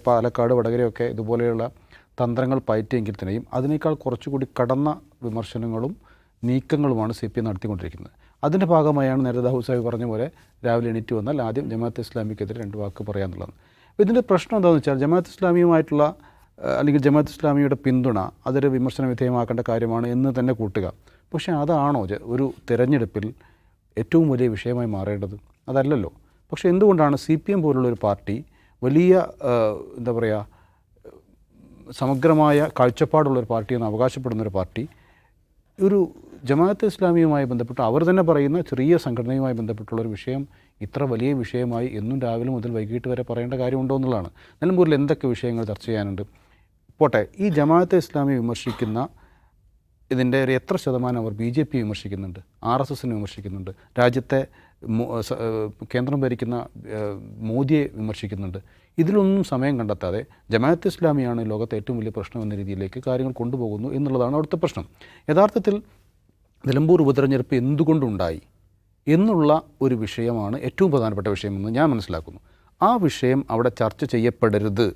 പാലക്കാട് വടകരയൊക്കെ ഇതുപോലെയുള്ള തന്ത്രങ്ങൾ പയറ്റിയെങ്കിൽ തന്നെയും അതിനേക്കാൾ കുറച്ചുകൂടി കടന്ന വിമർശനങ്ങളും നീക്കങ്ങളുമാണ് CPM നടത്തിക്കൊണ്ടിരിക്കുന്നത്. അതിൻ്റെ ഭാഗമായാണ് നേരത്തെ ദാവൂദ് സാഹിബ് പറഞ്ഞ പോലെ രാവിലെ എണീറ്റ് വന്നാൽ ആദ്യം ജമാഅത്തെ ഇസ്ലാമിക്കെതിരെ 2 വാക്ക് പറയാന്നുള്ളതാണ്. അപ്പോൾ ഇതിൻ്റെ പ്രശ്നം എന്താണെന്ന് വെച്ചാൽ ജമാഅത്തെ ഇസ്ലാമിയുമായിട്ടുള്ള അല്ലെങ്കിൽ ജമാഅത്തെ ഇസ്ലാമിയുടെ പിന്തുണ അതൊരു വിമർശന വിധേയമാക്കേണ്ട കാര്യമാണ് എന്ന് തന്നെ കൂട്ടുക. പക്ഷേ അതാണോ ഒരു തിരഞ്ഞെടുപ്പിൽ ഏറ്റവും വലിയ വിഷയമായി മാറേണ്ടത്? അതല്ലല്ലോ. പക്ഷേ എന്തുകൊണ്ടാണ് CPM പോലുള്ളൊരു പാർട്ടി വലിയ എന്താ പറയുക സമഗ്രമായ കാഴ്ചപ്പാടുള്ളൊരു പാർട്ടിയെന്ന് അവകാശപ്പെടുന്നൊരു പാർട്ടി ഒരു ജമാഅത്തെ ഇസ്ലാമിയുമായി ബന്ധപ്പെട്ട് അവർ തന്നെ പറയുന്ന ചെറിയ സംഘടനയുമായി ബന്ധപ്പെട്ടുള്ളൊരു വിഷയം ഇത്ര വലിയ വിഷയമായി എന്നും രാവിലെ മുതൽ വൈകിട്ട് വരെ പറയേണ്ട കാര്യമുണ്ടോ എന്നുള്ളതാണ്. നിലമ്പൂരിൽ എന്തൊക്കെ വിഷയങ്ങൾ ചർച്ച ചെയ്യാനുണ്ട്? പോട്ടെ, ഈ ജമാഅത്തെ ഇസ്ലാമി വിമർശിക്കുന്ന ഇതിൻ്റെ ഒരു എത്ര ശതമാനം അവർ BJP വിമർശിക്കുന്നുണ്ട്, RSSനെ വിമർശിക്കുന്നുണ്ട്, രാജ്യത്തെ കേന്ദ്രം ഭരിക്കുന്ന മോദിയെ വിമർശിക്കുന്നുണ്ട്? ഇതിലൊന്നും സമയം കണ്ടെത്താതെ ജമാഅത്തെ ഇസ്ലാമിയാണ് ലോകത്തെ ഏറ്റവും വലിയ പ്രശ്നം എന്ന രീതിയിലേക്ക് കാര്യങ്ങൾ കൊണ്ടുപോകുന്നു എന്നുള്ളതാണ് അവിടുത്തെ പ്രശ്നം. യഥാർത്ഥത്തിൽ നിലമ്പൂർ ഉപതെരഞ്ഞെടുപ്പ് എന്തുകൊണ്ടുണ്ടായി എന്നുള്ള ഒരു വിഷയമാണ് ഏറ്റവും പ്രധാനപ്പെട്ട വിഷയമെന്ന് ഞാൻ മനസ്സിലാക്കുന്നു. ആ വിഷയം അവിടെ ചർച്ച ചെയ്യപ്പെടരുത്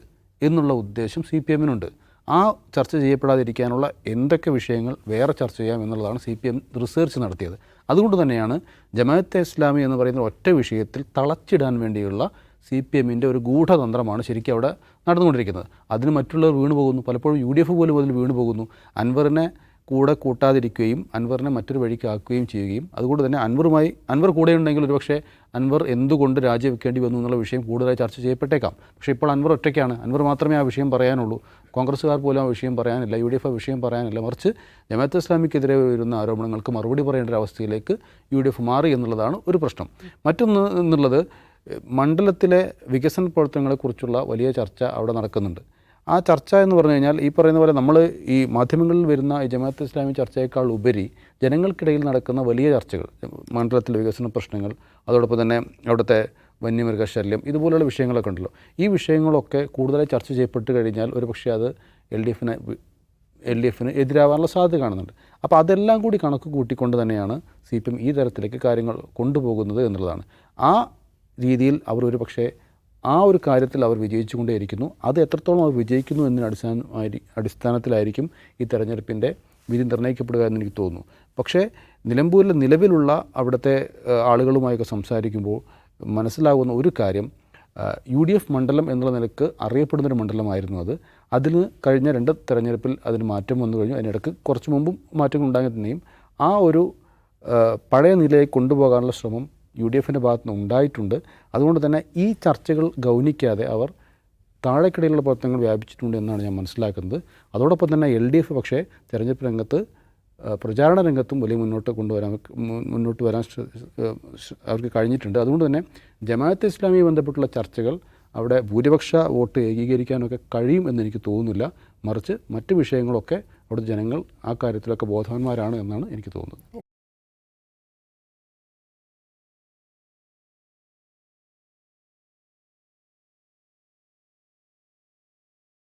എന്നുള്ള ഉദ്ദേശം CPMനുണ്ട്. ആ ചർച്ച ചെയ്യപ്പെടാതിരിക്കാനുള്ള എന്തൊക്കെ വിഷയങ്ങൾ വേറെ ചർച്ച ചെയ്യാം എന്നുള്ളതാണ് CPM റിസർച്ച് നടത്തിയത്. അതുകൊണ്ട് തന്നെയാണ് ജമാഅത്തെ ഇസ്ലാമി എന്ന് പറയുന്ന ഒറ്റ വിഷയത്തിൽ തളച്ചിടാൻ വേണ്ടിയുള്ള CPMൻ്റെ ഒരു ഗൂഢതന്ത്രമാണ് ശരിക്കും അവിടെ നടന്നുകൊണ്ടിരിക്കുന്നത്. അതിന് മറ്റുള്ളവർ വീണു പോകുന്നു. പലപ്പോഴും UDF പോലും അതിൽ വീണു പോകുന്നു. അൻവറിനെ കൂടെ കൂട്ടാതിരിക്കുകയും അൻവറിനെ മറ്റൊരു വഴിക്ക് ആക്കുകയും ചെയ്യുകയും അതുകൊണ്ട് തന്നെ അൻവർ കൂടെ ഉണ്ടെങ്കിൽ ഒരുപക്ഷെ അൻവർ എന്തുകൊണ്ട് രാജിവെക്കേണ്ടി വന്നു എന്നുള്ള വിഷയം കൂടുതലായി ചർച്ച ചെയ്യപ്പെട്ടേക്കാം. പക്ഷേ ഇപ്പോൾ അൻവർ ഒറ്റയ്ക്കാണ്. അൻവർ മാത്രമേ ആ വിഷയം പറയാനുള്ളൂ. കോൺഗ്രസ്സുകാർ പോലും ആ വിഷയം പറയാനില്ല, UDF ആ വിഷയം പറയാനില്ല. മറിച്ച് ജമാഅത്തെ ഇസ്ലാമിക്കെതിരെ വരുന്ന ആരോപണങ്ങൾക്ക് മറുപടി പറയേണ്ട ഒരു അവസ്ഥയിലേക്ക് UDF മാറി എന്നുള്ളതാണ് ഒരു പ്രശ്നം. മറ്റൊന്ന് എന്നുള്ളത് മണ്ഡലത്തിലെ വികസന പ്രവർത്തനങ്ങളെക്കുറിച്ചുള്ള വലിയ ചർച്ച അവിടെ നടക്കുന്നുണ്ട്. ആ ചർച്ച എന്ന് പറഞ്ഞു കഴിഞ്ഞാൽ ഈ പറയുന്ന പോലെ നമ്മൾ ഈ മാധ്യമങ്ങളിൽ വരുന്ന ഈ ജമാഅത്തെ ഇസ്ലാമി ചർച്ചയേക്കാൾ ഉപരി ജനങ്ങൾക്കിടയിൽ നടക്കുന്ന വലിയ ചർച്ചകൾ, മണ്ഡലത്തിലെ വികസന പ്രശ്നങ്ങൾ, അതോടൊപ്പം തന്നെ അവിടുത്തെ വന്യമൃഗശല്യം, ഇതുപോലുള്ള വിഷയങ്ങളൊക്കെ ഉണ്ടല്ലോ. ഈ വിഷയങ്ങളൊക്കെ കൂടുതലായി ചർച്ച ചെയ്യപ്പെട്ട് കഴിഞ്ഞാൽ ഒരു പക്ഷേ അത് LDFന് എതിരാവാനുള്ള സാധ്യത കാണുന്നുണ്ട്. അപ്പോൾ അതെല്ലാം കൂടി കണക്ക് കൂട്ടിക്കൊണ്ട് തന്നെയാണ് CPM ഈ തരത്തിലേക്ക് കാര്യങ്ങൾ കൊണ്ടുപോകുന്നത് എന്നുള്ളതാണ്. ആ രീതിയിൽ അവർ ഒരു പക്ഷേ ആ ഒരു കാര്യത്തിൽ അവർ വിജയിച്ചുകൊണ്ടേയിരിക്കുന്നു. അത് എത്രത്തോളം അവർ വിജയിക്കുന്നു എന്നതിന് അടിസ്ഥാനത്തിലായിരിക്കും ഈ തെരഞ്ഞെടുപ്പിൻ്റെ വിധി നിർണ്ണയിക്കപ്പെടുക എന്ന് എനിക്ക് തോന്നുന്നു. പക്ഷേ നിലമ്പൂരിലെ നിലവിലുള്ള അവിടുത്തെ ആളുകളുമായൊക്കെ സംസാരിക്കുമ്പോൾ മനസ്സിലാകുന്ന ഒരു കാര്യം, UDF മണ്ഡലം എന്നുള്ള നിലക്ക് അറിയപ്പെടുന്നൊരു മണ്ഡലമായിരുന്നു അത്. അതിന് കഴിഞ്ഞ 2 തെരഞ്ഞെടുപ്പിൽ അതിന് മാറ്റം വന്നു കഴിഞ്ഞു. അതിനിടയ്ക്ക് കുറച്ച് മുമ്പും മാറ്റങ്ങൾ ഉണ്ടായി തന്നെയും ആ ഒരു പഴയ നിലയിൽ കൊണ്ടുപോകാനുള്ള ശ്രമം UDFൻ്റെ ഭാഗത്തു നിന്ന് ഉണ്ടായിട്ടുണ്ട്. അതുകൊണ്ട് തന്നെ ഈ ചർച്ചകൾ ഗൗനിക്കാതെ അവർ താഴേക്കിടയിലുള്ള പ്രവർത്തനങ്ങൾ വ്യാപിച്ചിട്ടുണ്ട് എന്നാണ് ഞാൻ മനസ്സിലാക്കുന്നത്. അതോടൊപ്പം തന്നെ LDF പക്ഷേ തെരഞ്ഞെടുപ്പ് രംഗത്ത് പ്രചാരണ രംഗത്തും വലിയ മുന്നോട്ട് വരാൻ അവർക്ക് കഴിഞ്ഞിട്ടുണ്ട്. അതുകൊണ്ട് തന്നെ ജമാഅത്തെ ഇസ്ലാമിയുമായി ബന്ധപ്പെട്ടുള്ള ചർച്ചകൾ അവിടെ ഭൂരിപക്ഷ വോട്ട് ഏകീകരിക്കാനൊക്കെ കഴിയും എന്നെനിക്ക് തോന്നുന്നില്ല. മറിച്ച് മറ്റ് വിഷയങ്ങളൊക്കെ അവിടെ ജനങ്ങൾ ആ കാര്യത്തിലൊക്കെ ബോധവാന്മാരാണ് എന്നാണ് എനിക്ക് തോന്നുന്നത്.